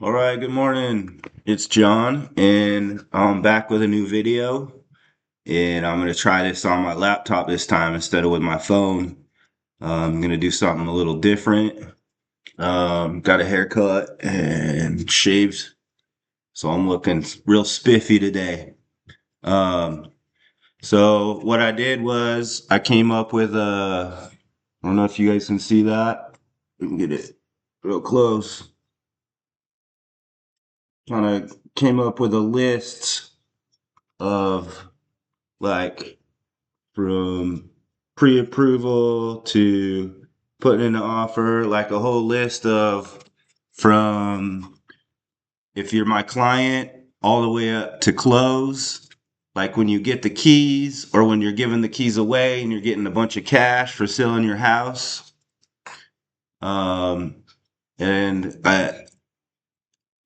All right, good morning. It's John, and I'm back with a new video. And I'm going to try this on my laptop this time instead of with my phone. I'm going to do something a little different. Got a haircut and shaved, so I'm looking real spiffy today. Um, so what I did was I came up with I don't know if you guys can see that. We can get it real close. Kind of came up with a list of like from pre-approval to putting in an offer, like a whole list of from if you're my client all the way up to close, like when you get the keys or when you're giving the keys away and you're getting a bunch of cash for selling your house. Um, and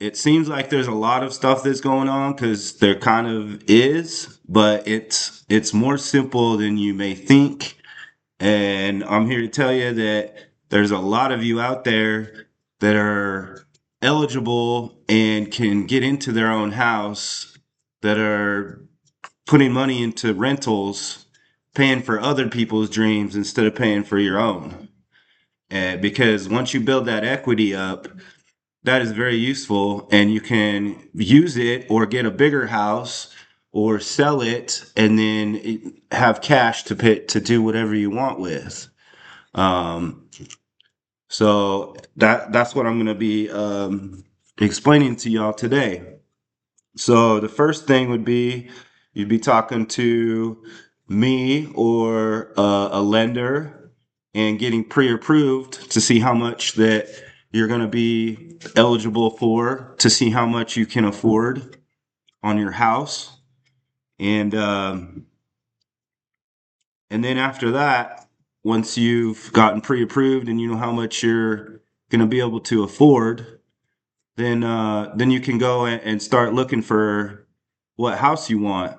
it seems like there's a lot of stuff that's going on because there kind of is, but it's more simple than you may think. And I'm here to tell you that there's a lot of you out there that are eligible and can get into their own house that are putting money into rentals, paying for other people's dreams instead of paying for your own. And because once you build that equity up, that is very useful, and you can use it or get a bigger house or sell it and then have cash to pay to do whatever you want with. Um, so that's what I'm going to be explaining to y'all today. So the first thing would be you'd be talking to me or a lender and getting pre-approved to see how much that you're going to be eligible for, to see how much you can afford on your house. And then after that, once you've gotten pre-approved and you know how much you're going to be able to afford, then you can go and start looking for what house you want.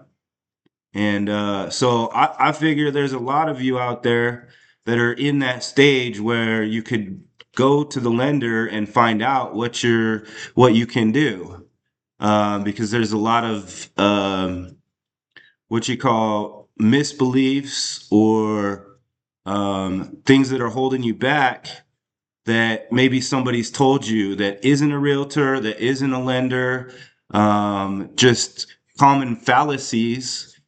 And so I figure there's a lot of you out there that are in that stage where you could go to the lender and find out what you can do, because there's a lot of what you call misbeliefs or things that are holding you back that maybe somebody's told you that isn't a realtor, that isn't a lender, just common fallacies.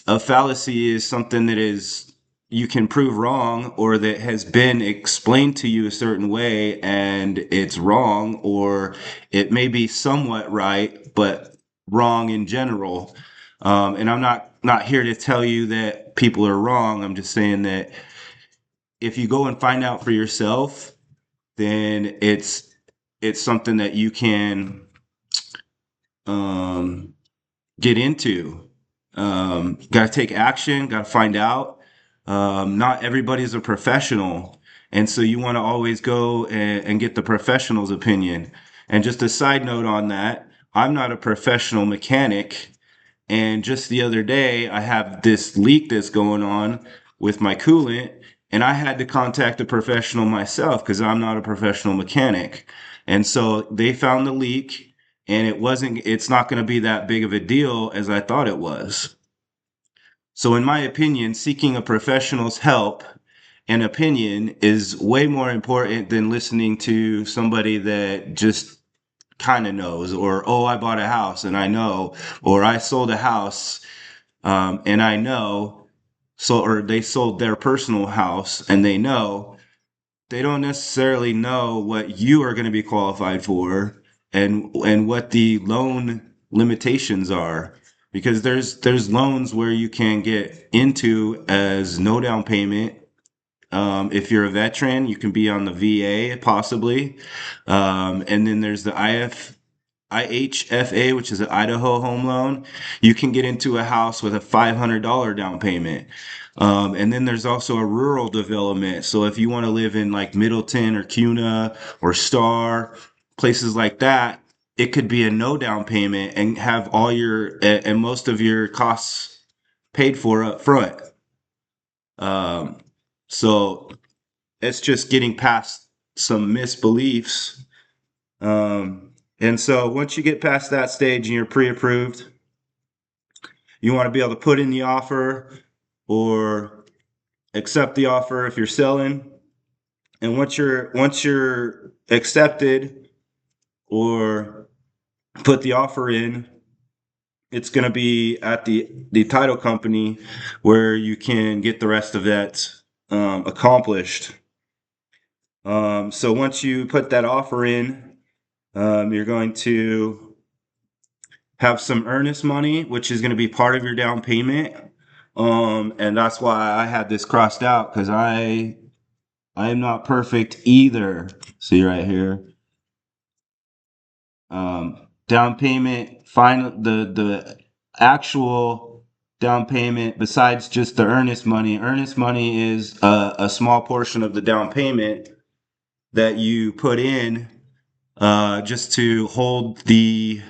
A fallacy is something that is you can prove wrong or that has been explained to you a certain way and it's wrong, or it may be somewhat right but wrong in general. And I'm not here to tell you that people are wrong. I'm just saying that if you go and find out for yourself, then it's something that you can um, get into. Got to take action, got to find out. Not everybody's a professional. And so you want to always go and get the professional's opinion. And just a side note on that, I'm not a professional mechanic. And just the other day, I have this leak that's going on with my coolant, and I had to contact a professional myself because I'm not a professional mechanic. And so they found the leak, and it's not going to be that big of a deal as I thought it was. So, in my opinion, seeking a professional's help and opinion is way more important than listening to somebody that just kind of knows, or, oh, I bought a house and I know, or I sold a house and I know. So, or they sold their personal house and they know. They don't necessarily know what you are going to be qualified for and what the loan limitations are, because there's loans where you can get into as no down payment. If you're a veteran, you can be on the VA possibly. And then there's the IHFA, which is an Idaho home loan. You can get into a house with a $500 down payment. And then there's also a rural development. So if you want to live in like Middleton or Cuna or Star, places like that, it could be a no down payment and have all your and most of your costs paid for up front. Um, so it's just getting past. some misbeliefs. And so once you get past that stage and you're pre-approved, you want to be able to put in the offer or accept the offer if you're selling. And once you're accepted or put the offer in, it's going to be at the title company where you can get the rest of that accomplished. So once you put that offer in, you're going to have some earnest money, which is going to be part of your down payment. And that's why I had this crossed out, because I am not perfect either. See right here. Down payment, final the actual down payment, besides just the earnest money. Earnest money is a small portion of the down payment that you put in, just to hold the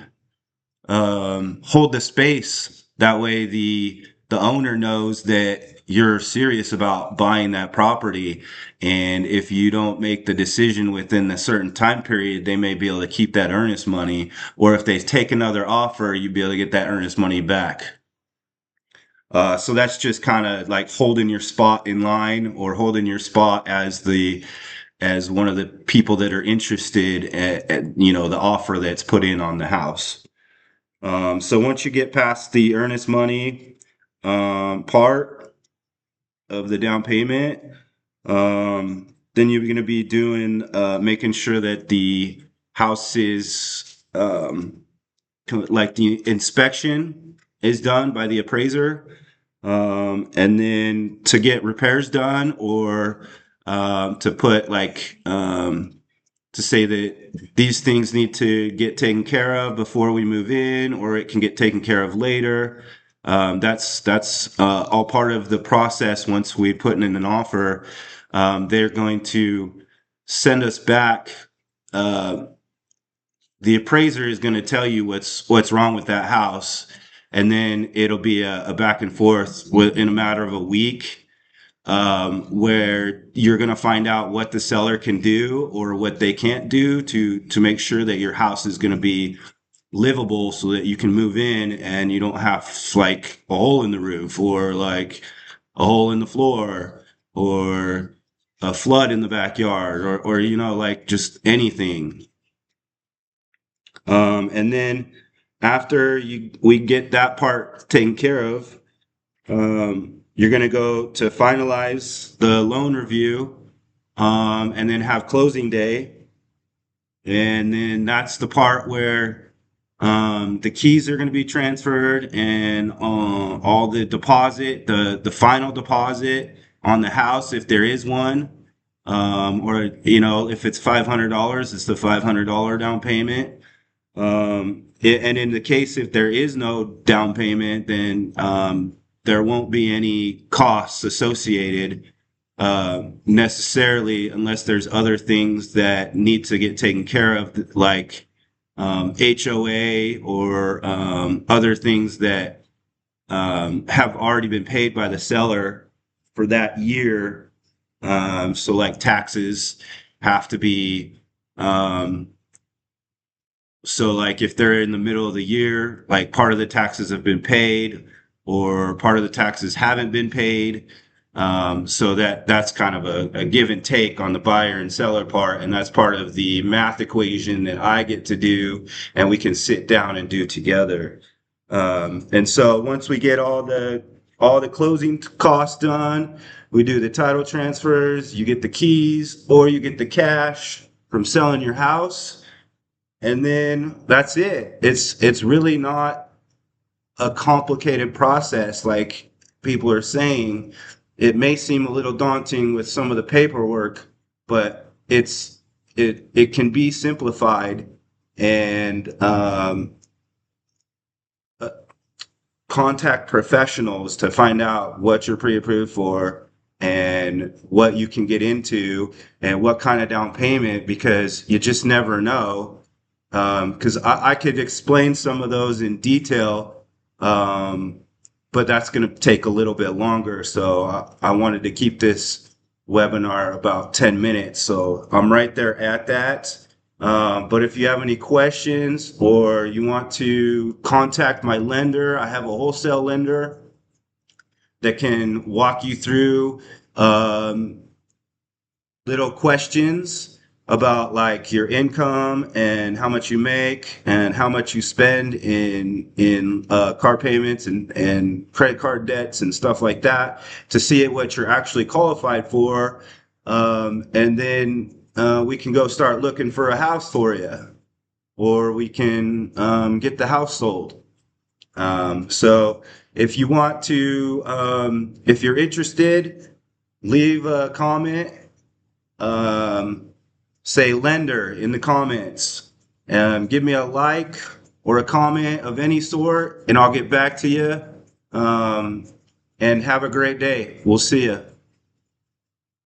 space. That way the owner knows that you're serious about buying that property. And if you don't make the decision within a certain time period, they may be able to keep that earnest money. Or if they take another offer, you'd be able to get that earnest money back. So that's just kind of like holding your spot in line, or holding your spot as one of the people that are interested at the offer that's put in on the house. So once you get past the earnest money part of the down payment, then you're going to be doing making sure that the house is like the inspection is done by the appraiser, and then to get repairs done, or to put like to say that these things need to get taken care of before we move in, or it can get taken care of later. That's all part of the process. Once we put in an offer, they're going to send us back. The appraiser is going to tell you what's wrong with that house, and then it'll be a back and forth in a matter of a week, where you're going to find out what the seller can do or what they can't do to make sure that your house is going to be livable, so that you can move in and you don't have like a hole in the roof, or like a hole in the floor, or a flood in the backyard, or like just anything. And then after we get that part taken care of, you're going to go to finalize the loan review, and then have closing day. And then that's the part where the keys are going to be transferred, and all the deposit, the final deposit on the house, if there is one, or if it's $500, it's the $500 down payment. And in the case if there is no down payment, then there won't be any costs associated necessarily, unless there's other things that need to get taken care of, like HOA, or other things that have already been paid by the seller for that year. So like taxes have to be so like if they're in the middle of the year, like part of the taxes have been paid, or part of the taxes haven't been paid. So that's kind of a give and take on the buyer and seller part. And that's part of the math equation that I get to do and we can sit down and do together. And so once we get all the closing costs done, we do the title transfers, you get the keys or you get the cash from selling your house. And then that's it. It's really not a complicated process like people are saying. It may seem a little daunting with some of the paperwork, but it can be simplified. And uh, contact professionals to find out what you're pre-approved for and what you can get into and what kind of down payment, because you just never know. Because I could explain some of those in detail, but that's going to take a little bit longer. So I wanted to keep this webinar about 10 minutes. So I'm right there at that. But if you have any questions or you want to contact my lender, I have a wholesale lender that can walk you through um, little questions about like your income and how much you make and how much you spend in car payments and credit card debts and stuff like that to see what you're actually qualified for. And then we can go start looking for a house for you, or we can get the house sold. So if you want to, if you're interested, leave a comment. Um, Say lender in the comments. Give me a like or a comment of any sort, and I'll get back to you. And have a great day. We'll see you.